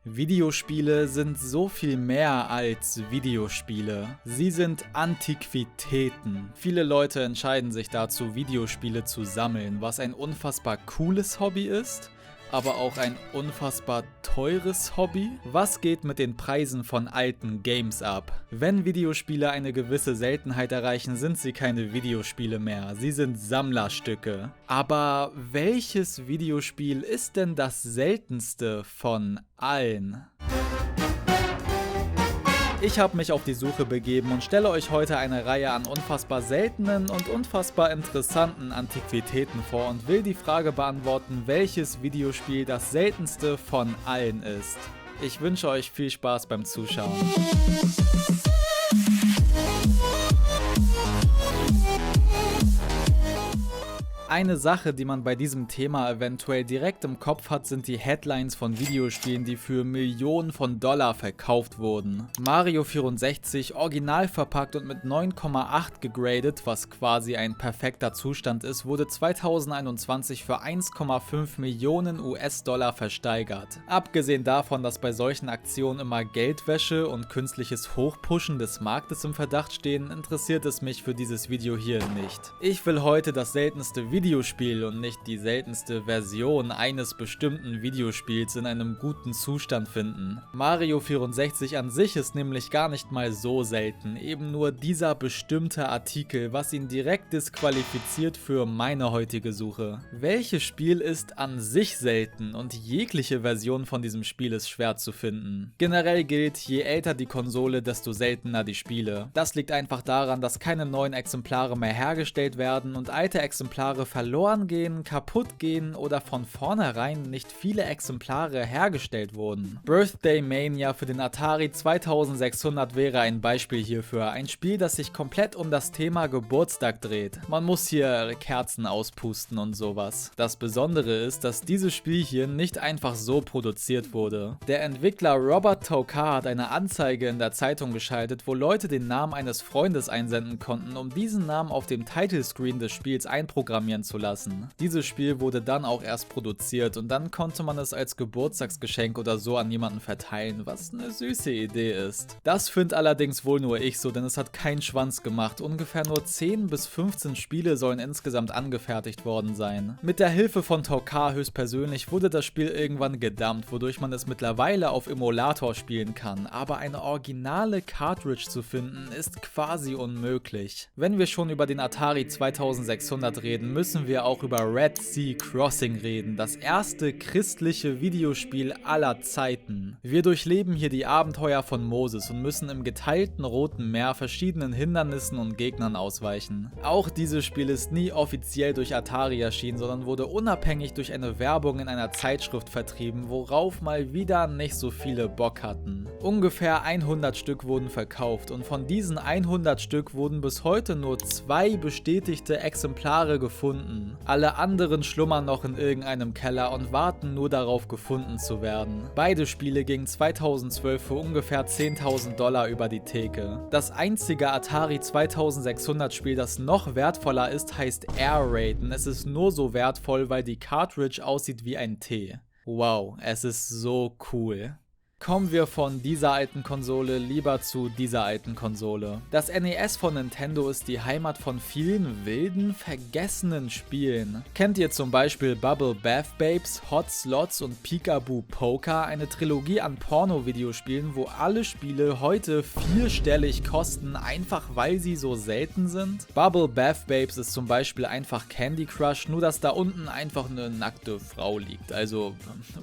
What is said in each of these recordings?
Videospiele sind so viel mehr als Videospiele. Sie sind Antiquitäten. Viele Leute entscheiden sich dazu, Videospiele zu sammeln, was ein unfassbar cooles Hobby ist, aber auch ein unfassbar teures Hobby. Was geht mit den Preisen von alten Games ab? Wenn Videospiele eine gewisse Seltenheit erreichen, sind sie keine Videospiele mehr. Sie sind Sammlerstücke. Aber welches Videospiel ist denn das seltenste von allen? Ich habe mich auf die Suche begeben und stelle euch heute eine Reihe an unfassbar seltenen und unfassbar interessanten Antiquitäten vor und will die Frage beantworten, welches Videospiel das seltenste von allen ist. Ich wünsche euch viel Spaß beim Zuschauen. Eine Sache, die man bei diesem Thema eventuell direkt im Kopf hat, sind die Headlines von Videospielen, die für Millionen von Dollar verkauft wurden. Mario 64, original verpackt und mit 9,8 gegradet, was quasi ein perfekter Zustand ist, wurde 2021 für 1,5 Millionen US-Dollar versteigert. Abgesehen davon, dass bei solchen Aktionen immer Geldwäsche und künstliches Hochpushen des Marktes im Verdacht stehen, interessiert es mich für dieses Video hier nicht. Ich will heute das seltenste Videospiel und nicht die seltenste Version eines bestimmten Videospiels in einem guten Zustand finden. Mario 64 an sich ist nämlich gar nicht mal so selten, eben nur dieser bestimmte Artikel, was ihn direkt disqualifiziert für meine heutige Suche. Welches Spiel ist an sich selten und jegliche Version von diesem Spiel ist schwer zu finden? Generell gilt, je älter die Konsole, desto seltener die Spiele. Das liegt einfach daran, dass keine neuen Exemplare mehr hergestellt werden und alte Exemplare verloren gehen, kaputt gehen oder von vornherein nicht viele Exemplare hergestellt wurden. Birthday Mania für den Atari 2600 wäre ein Beispiel hierfür. Ein Spiel, das sich komplett um das Thema Geburtstag dreht. Man muss hier Kerzen auspusten und sowas. Das Besondere ist, dass dieses Spiel hier nicht einfach so produziert wurde. Der Entwickler Robert Tokar hat eine Anzeige in der Zeitung geschaltet, wo Leute den Namen eines Freundes einsenden konnten, um diesen Namen auf dem Titlescreen des Spiels einprogrammieren zu lassen. Dieses Spiel wurde dann auch erst produziert und dann konnte man es als Geburtstagsgeschenk oder so an jemanden verteilen, was eine süße Idee ist. Das finde allerdings wohl nur ich so, denn es hat keinen Schwanz gemacht. Ungefähr nur 10 bis 15 Spiele sollen insgesamt angefertigt worden sein. Mit der Hilfe von Tokar höchstpersönlich wurde das Spiel irgendwann gedumpt, wodurch man es mittlerweile auf Emulator spielen kann, aber eine originale Cartridge zu finden ist quasi unmöglich. Wenn wir schon über den Atari 2600 reden, müssen wir auch über Red Sea Crossing reden, das erste christliche Videospiel aller Zeiten. Wir durchleben hier die Abenteuer von Moses und müssen im geteilten Roten Meer verschiedenen Hindernissen und Gegnern ausweichen. Auch dieses Spiel ist nie offiziell durch Atari erschienen, sondern wurde unabhängig durch eine Werbung in einer Zeitschrift vertrieben, worauf mal wieder nicht so viele Bock hatten. Ungefähr 100 Stück wurden verkauft und von diesen 100 Stück wurden bis heute nur 2 bestätigte Exemplare gefunden. Alle anderen schlummern noch in irgendeinem Keller und warten nur darauf, gefunden zu werden. Beide Spiele gingen 2012 für ungefähr 10.000 Dollar über die Theke. Das einzige Atari 2600 Spiel, das noch wertvoller ist, heißt Air Raid und es ist nur so wertvoll, weil die Cartridge aussieht wie ein T. Wow, es ist so cool. Kommen wir von dieser alten Konsole lieber zu dieser alten Konsole. Das NES von Nintendo ist die Heimat von vielen wilden, vergessenen Spielen. Kennt ihr zum Beispiel Bubble Bath Babes, Hot Slots und Peekaboo Poker, eine Trilogie an Porno-Videospielen, wo alle Spiele heute vierstellig kosten, einfach weil sie so selten sind? Bubble Bath Babes ist zum Beispiel einfach Candy Crush, nur dass da unten einfach eine nackte Frau liegt. Also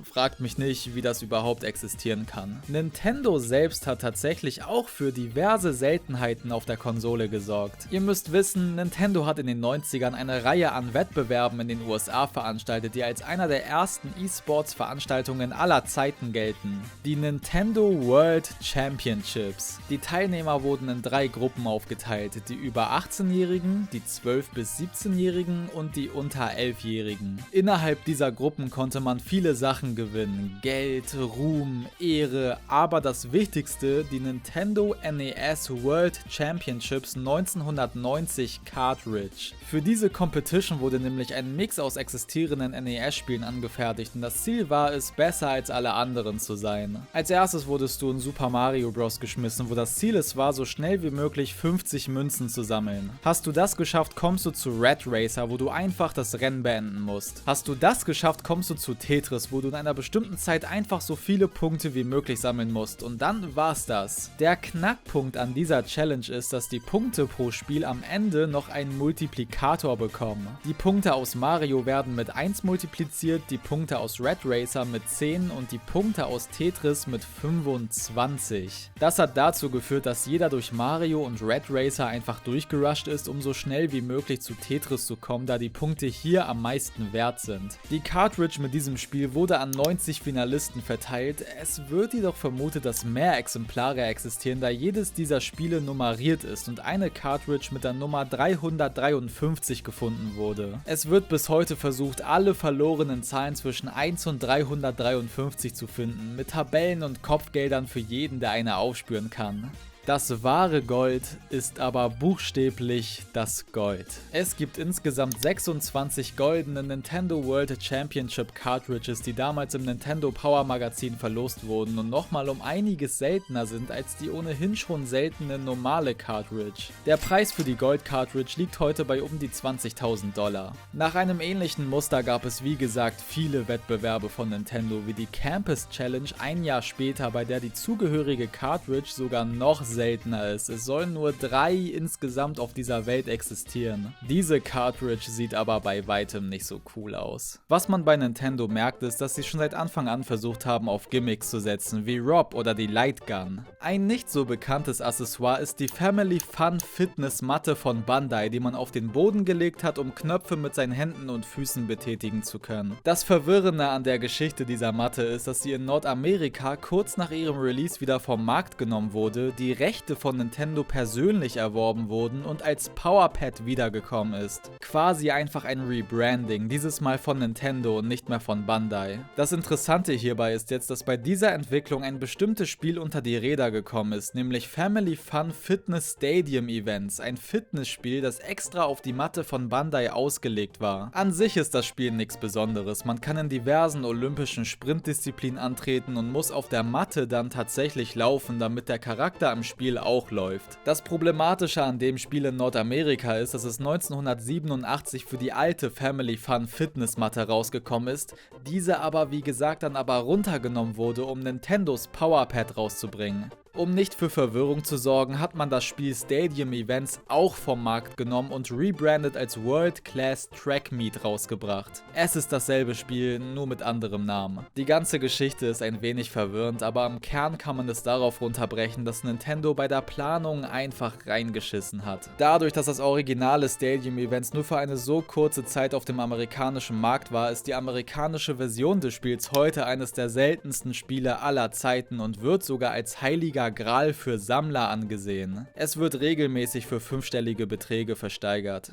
fragt mich nicht, wie das überhaupt existieren kann. Nintendo selbst hat tatsächlich auch für diverse Seltenheiten auf der Konsole gesorgt. Ihr müsst wissen, Nintendo hat in den 90ern eine Reihe an Wettbewerben in den USA veranstaltet, die als einer der ersten E-Sports-Veranstaltungen aller Zeiten gelten. Die Nintendo World Championships. Die Teilnehmer wurden in 3 Gruppen aufgeteilt, die über 18-Jährigen, die 12- bis 17-Jährigen und die unter 11-Jährigen. Innerhalb dieser Gruppen konnte man viele Sachen gewinnen: Geld, Ruhm, Ehre, aber das Wichtigste, die Nintendo NES World Championships 1990 Cartridge. Für diese Competition wurde nämlich ein Mix aus existierenden NES-Spielen angefertigt und das Ziel war es, besser als alle anderen zu sein. Als erstes wurdest du in Super Mario Bros. Geschmissen, wo das Ziel es war, so schnell wie möglich 50 Münzen zu sammeln. Hast du das geschafft, kommst du zu Red Racer, wo du einfach das Rennen beenden musst. Hast du das geschafft, kommst du zu Tetris, wo du in einer bestimmten Zeit einfach so viele Punkte wie möglich sammeln musst. Und dann war's das. Der Knackpunkt an dieser Challenge ist, dass die Punkte pro Spiel am Ende noch einen Multiplikator bekommen. Die Punkte aus Mario werden mit 1 multipliziert, die Punkte aus Red Racer mit 10 und die Punkte aus Tetris mit 25. Das hat dazu geführt, dass jeder durch Mario und Red Racer einfach durchgerusht ist, um so schnell wie möglich zu Tetris zu kommen, da die Punkte hier am meisten wert sind. Die Cartridge mit diesem Spiel wurde an 90 Finalisten verteilt. Es wird jedoch vermutet, dass mehr Exemplare existieren, da jedes dieser Spiele nummeriert ist und eine Cartridge mit der Nummer 353 gefunden wurde. Es wird bis heute versucht, alle verlorenen Zahlen zwischen 1 und 353 zu finden, mit Tabellen und Kopfgeldern für jeden, der eine aufspüren kann. Das wahre Gold ist aber buchstäblich das Gold. Es gibt insgesamt 26 goldene Nintendo World Championship Cartridges, die damals im Nintendo Power Magazin verlost wurden und nochmal um einiges seltener sind als die ohnehin schon seltene normale Cartridge. Der Preis für die Gold Cartridge liegt heute bei um die $20.000. Nach einem ähnlichen Muster gab es wie gesagt viele Wettbewerbe von Nintendo, wie die Campus Challenge ein Jahr später, bei der die zugehörige Cartridge sogar noch seltener ist. Es sollen nur 3 insgesamt auf dieser Welt existieren. Diese Cartridge sieht aber bei weitem nicht so cool aus. Was man bei Nintendo merkt, ist, dass sie schon seit Anfang an versucht haben, auf Gimmicks zu setzen, wie Rob oder die Light Gun. Ein nicht so bekanntes Accessoire ist die Family Fun Fitness Matte von Bandai, die man auf den Boden gelegt hat, um Knöpfe mit seinen Händen und Füßen betätigen zu können. Das Verwirrende an der Geschichte dieser Matte ist, dass sie in Nordamerika kurz nach ihrem Release wieder vom Markt genommen wurde, die Rechte von Nintendo persönlich erworben wurden und als Powerpad wiedergekommen ist. Quasi einfach ein Rebranding, dieses Mal von Nintendo und nicht mehr von Bandai. Das Interessante hierbei ist jetzt, dass bei dieser Entwicklung ein bestimmtes Spiel unter die Räder gekommen ist, nämlich Family Fun Fitness Stadium Events, ein Fitnessspiel, das extra auf die Matte von Bandai ausgelegt war. An sich ist das Spiel nichts Besonderes, man kann in diversen olympischen Sprintdisziplinen antreten und muss auf der Matte dann tatsächlich laufen, damit der Charakter im Spiel auch läuft. Das Problematische an dem Spiel in Nordamerika ist, dass es 1987 für die alte Family Fun Fitness Matte rausgekommen ist, diese aber wie gesagt dann aber runtergenommen wurde, um Nintendos Powerpad rauszubringen. Um nicht für Verwirrung zu sorgen, hat man das Spiel Stadium Events auch vom Markt genommen und rebrandet als World Class Track Meet rausgebracht. Es ist dasselbe Spiel, nur mit anderem Namen. Die ganze Geschichte ist ein wenig verwirrend, aber im Kern kann man es darauf runterbrechen, dass Nintendo bei der Planung einfach reingeschissen hat. Dadurch, dass das originale Stadium Events nur für eine so kurze Zeit auf dem amerikanischen Markt war, ist die amerikanische Version des Spiels heute eines der seltensten Spiele aller Zeiten und wird sogar als heiliger Gral für Sammler angesehen. Es wird regelmäßig für 5-stellige Beträge versteigert.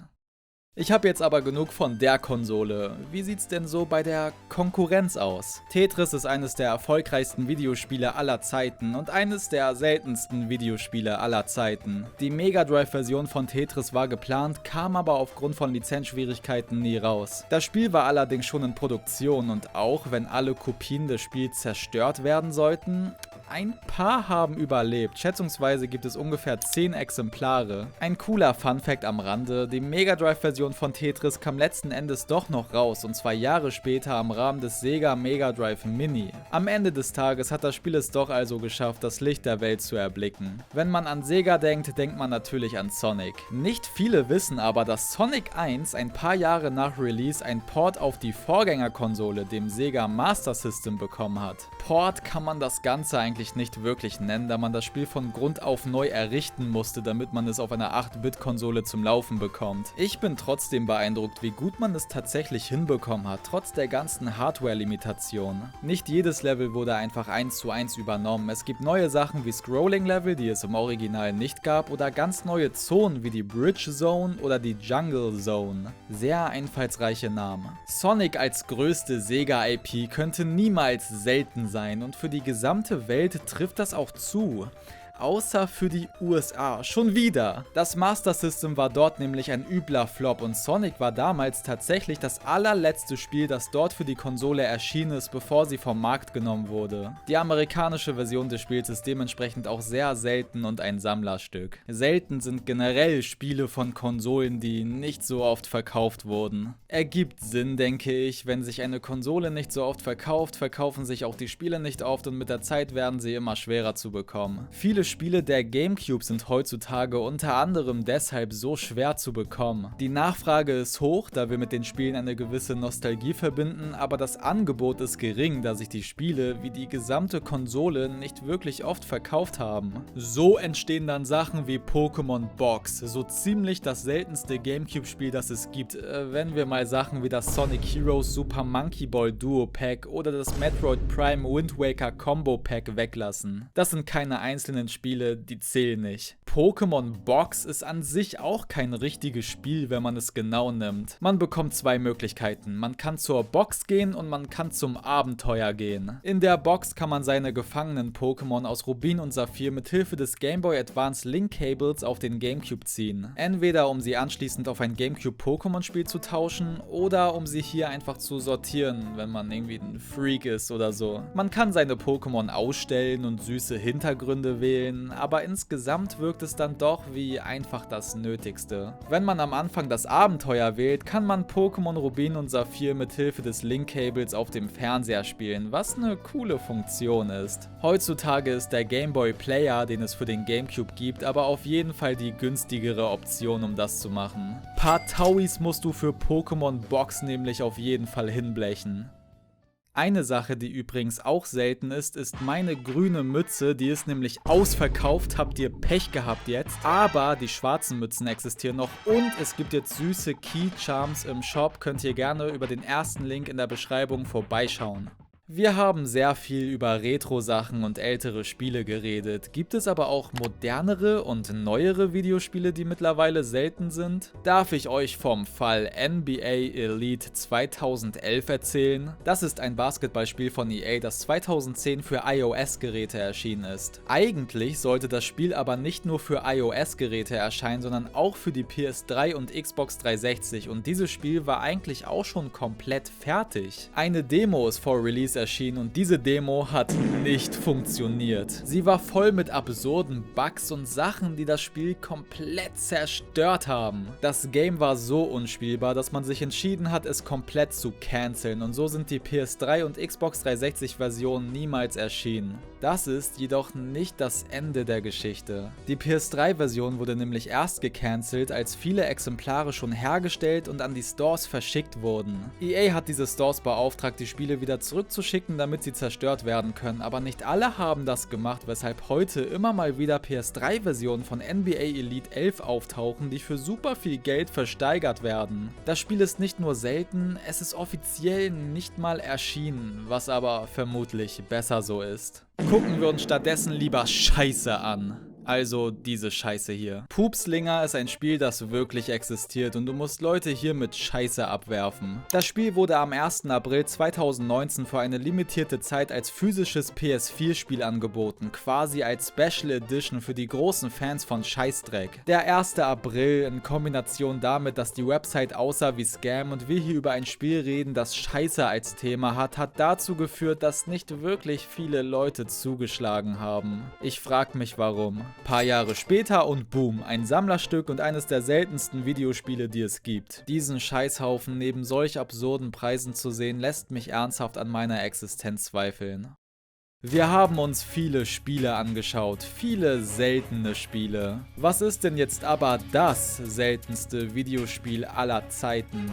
Ich habe jetzt aber genug von der Konsole. Wie sieht's denn so bei der Konkurrenz aus? Tetris ist eines der erfolgreichsten Videospiele aller Zeiten und eines der seltensten Videospiele aller Zeiten. Die Mega Drive-Version von Tetris war geplant, kam aber aufgrund von Lizenzschwierigkeiten nie raus. Das Spiel war allerdings schon in Produktion und auch wenn alle Kopien des Spiels zerstört werden sollten, ein paar haben überlebt. Schätzungsweise gibt es ungefähr 10 Exemplare. Ein cooler Funfact am Rande: Die Mega Drive-Version von Tetris kam letzten Endes doch noch raus und 2 Jahre später im Rahmen des Sega Mega Drive Mini. Am Ende des Tages hat das Spiel es doch also geschafft, das Licht der Welt zu erblicken. Wenn man an Sega denkt, denkt man natürlich an Sonic. Nicht viele wissen aber, dass Sonic 1 ein paar Jahre nach Release ein Port auf die Vorgängerkonsole, dem Sega Master System, bekommen hat. Port kann man das Ganze eigentlich eigentlich nicht wirklich nennen, da man das Spiel von Grund auf neu errichten musste, damit man es auf einer 8-Bit-Konsole zum Laufen bekommt. Ich bin trotzdem beeindruckt, wie gut man es tatsächlich hinbekommen hat, trotz der ganzen Hardware-Limitation. Nicht jedes Level wurde einfach 1:1 übernommen. Es gibt neue Sachen wie Scrolling-Level, die es im Original nicht gab, oder ganz neue Zonen wie die Bridge Zone oder die Jungle Zone. Sehr einfallsreiche Namen. Sonic als größte Sega-IP könnte niemals selten sein und für die gesamte Welt trifft das auch zu. Außer für die USA. Schon wieder. Das Master System war dort nämlich ein übler Flop und Sonic war damals tatsächlich das allerletzte Spiel, das dort für die Konsole erschienen ist, bevor sie vom Markt genommen wurde. Die amerikanische Version des Spiels ist dementsprechend auch sehr selten und ein Sammlerstück. Selten sind generell Spiele von Konsolen, die nicht so oft verkauft wurden. Ergibt Sinn, denke ich. Wenn sich eine Konsole nicht so oft verkauft, verkaufen sich auch die Spiele nicht oft und mit der Zeit werden sie immer schwerer zu bekommen. Viele Spiele der GameCube sind heutzutage unter anderem deshalb so schwer zu bekommen. Die Nachfrage ist hoch, da wir mit den Spielen eine gewisse Nostalgie verbinden, aber das Angebot ist gering, da sich die Spiele wie die gesamte Konsole nicht wirklich oft verkauft haben. So entstehen dann Sachen wie Pokémon Box, so ziemlich das seltenste GameCube-Spiel, das es gibt, wenn wir mal Sachen wie das Sonic Heroes Super Monkey Ball Duo Pack oder das Metroid Prime Wind Waker Combo Pack weglassen. Das sind keine einzelnen Spiele, die zählen nicht. Pokémon Box ist an sich auch kein richtiges Spiel, wenn man es genau nimmt. Man bekommt zwei Möglichkeiten. Man kann zur Box gehen und man kann zum Abenteuer gehen. In der Box kann man seine gefangenen Pokémon aus Rubin und Saphir mit Hilfe des Game Boy Advance Link Cables auf den GameCube ziehen. Entweder um sie anschließend auf ein GameCube Pokémon Spiel zu tauschen oder um sie hier einfach zu sortieren, wenn man irgendwie ein Freak ist oder so. Man kann seine Pokémon ausstellen und süße Hintergründe wählen, aber insgesamt wirkt es dann doch wie einfach das Nötigste. Wenn man am Anfang das Abenteuer wählt, kann man Pokémon Rubin und Saphir mit Hilfe des Link-Cables auf dem Fernseher spielen, was eine coole Funktion ist. Heutzutage ist der Game Boy Player, den es für den GameCube gibt, aber auf jeden Fall die günstigere Option, um das zu machen. Paar Tauis musst du für Pokémon Box nämlich auf jeden Fall hinblechen. Eine Sache, die übrigens auch selten ist, ist meine grüne Mütze, die ist nämlich ausverkauft, habt ihr Pech gehabt jetzt. Aber die schwarzen Mützen existieren noch und es gibt jetzt süße Key Charms im Shop, könnt ihr gerne über den ersten Link in der Beschreibung vorbeischauen. Wir haben sehr viel über Retro-Sachen und ältere Spiele geredet. Gibt es aber auch modernere und neuere Videospiele, die mittlerweile selten sind? Darf ich euch vom Fall NBA Elite 2011 erzählen? Das ist ein Basketballspiel von EA, das 2010 für iOS-Geräte erschienen ist. Eigentlich sollte das Spiel aber nicht nur für iOS-Geräte erscheinen, sondern auch für die PS3 und Xbox 360 und dieses Spiel war eigentlich auch schon komplett fertig. Eine Demo ist vor Release erschienen und diese Demo hat nicht funktioniert. Sie war voll mit absurden Bugs und Sachen, die das Spiel komplett zerstört haben. Das Game war so unspielbar, dass man sich entschieden hat, es komplett zu canceln und so sind die PS3 und Xbox 360 Versionen niemals erschienen. Das ist jedoch nicht das Ende der Geschichte. Die PS3-Version wurde nämlich erst gecancelt, als viele Exemplare schon hergestellt und an die Stores verschickt wurden. EA hat diese Stores beauftragt, die Spiele wieder zurückzuschicken, damit sie zerstört werden können, aber nicht alle haben das gemacht, weshalb heute immer mal wieder PS3-Versionen von NBA Elite 11 auftauchen, die für super viel Geld versteigert werden. Das Spiel ist nicht nur selten, es ist offiziell nicht mal erschienen, was aber vermutlich besser so ist. Gucken wir uns stattdessen lieber Scheiße an. Also diese Scheiße hier. Pupslinger ist ein Spiel, das wirklich existiert und du musst Leute hier mit Scheiße abwerfen. Das Spiel wurde am 1. April 2019 für eine limitierte Zeit als physisches PS4-Spiel angeboten, quasi als Special Edition für die großen Fans von Scheißdreck. Der 1. April in Kombination damit, dass die Website aussah wie Scam und wir hier über ein Spiel reden, das Scheiße als Thema hat, hat dazu geführt, dass nicht wirklich viele Leute zugeschlagen haben. Ich frag mich warum. Paar Jahre später und boom, ein Sammlerstück und eines der seltensten Videospiele, die es gibt. Diesen Scheißhaufen neben solch absurden Preisen zu sehen, lässt mich ernsthaft an meiner Existenz zweifeln. Wir haben uns viele Spiele angeschaut, viele seltene Spiele. Was ist denn jetzt aber das seltenste Videospiel aller Zeiten?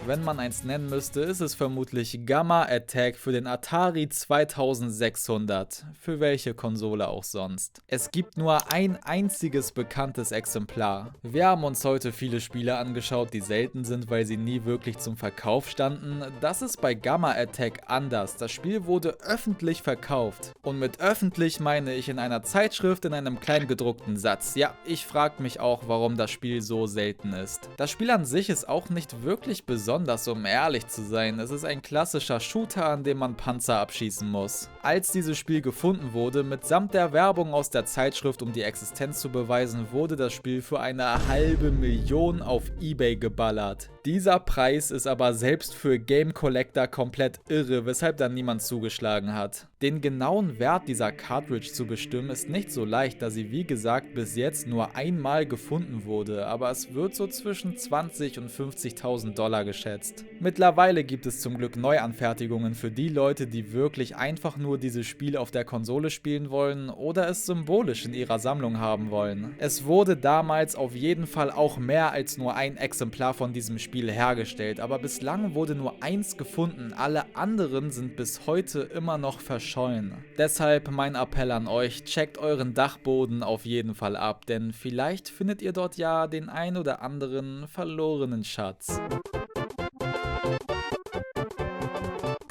Wenn man eins nennen müsste, ist es vermutlich Gamma Attack für den Atari 2600. Für welche Konsole auch sonst. Es gibt nur ein einziges bekanntes Exemplar. Wir haben uns heute viele Spiele angeschaut, die selten sind, weil sie nie wirklich zum Verkauf standen. Das ist bei Gamma Attack anders. Das Spiel wurde öffentlich verkauft. Und mit öffentlich meine ich in einer Zeitschrift in einem kleingedruckten Satz. Ja, ich frage mich auch, warum das Spiel so selten ist. Das Spiel an sich ist auch nicht wirklich besonders, um ehrlich zu sein. Es ist ein klassischer Shooter, an dem man Panzer abschießen muss. Als dieses Spiel gefunden wurde, mitsamt der Werbung aus der Zeitschrift, um die Existenz zu beweisen, wurde das Spiel für eine $500.000 auf eBay geballert. Dieser Preis ist aber selbst für Game Collector komplett irre, weshalb da niemand zugeschlagen hat. Den genauen Wert dieser Cartridge zu bestimmen ist nicht so leicht, da sie wie gesagt bis jetzt nur einmal gefunden wurde, aber es wird so zwischen 20.000 und 50.000 Dollar geschätzt. Mittlerweile gibt es zum Glück Neuanfertigungen für die Leute, die wirklich einfach nur dieses Spiel auf der Konsole spielen wollen oder es symbolisch in ihrer Sammlung haben wollen. Es wurde damals auf jeden Fall auch mehr als nur ein Exemplar von diesem Spiel hergestellt, aber bislang wurde nur eins gefunden, alle anderen sind bis heute immer noch verschollen. Deshalb mein Appell an euch, checkt euren Dachboden auf jeden Fall ab, denn vielleicht findet ihr dort ja den ein oder anderen verlorenen Schatz.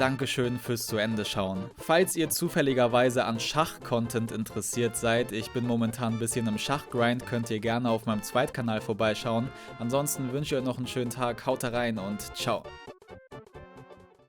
Dankeschön fürs zu Ende schauen. Falls ihr zufälligerweise an Schach-Content interessiert seid, ich bin momentan ein bisschen im Schachgrind, könnt ihr gerne auf meinem Zweitkanal vorbeischauen. Ansonsten wünsche ich euch noch einen schönen Tag, haut rein und ciao.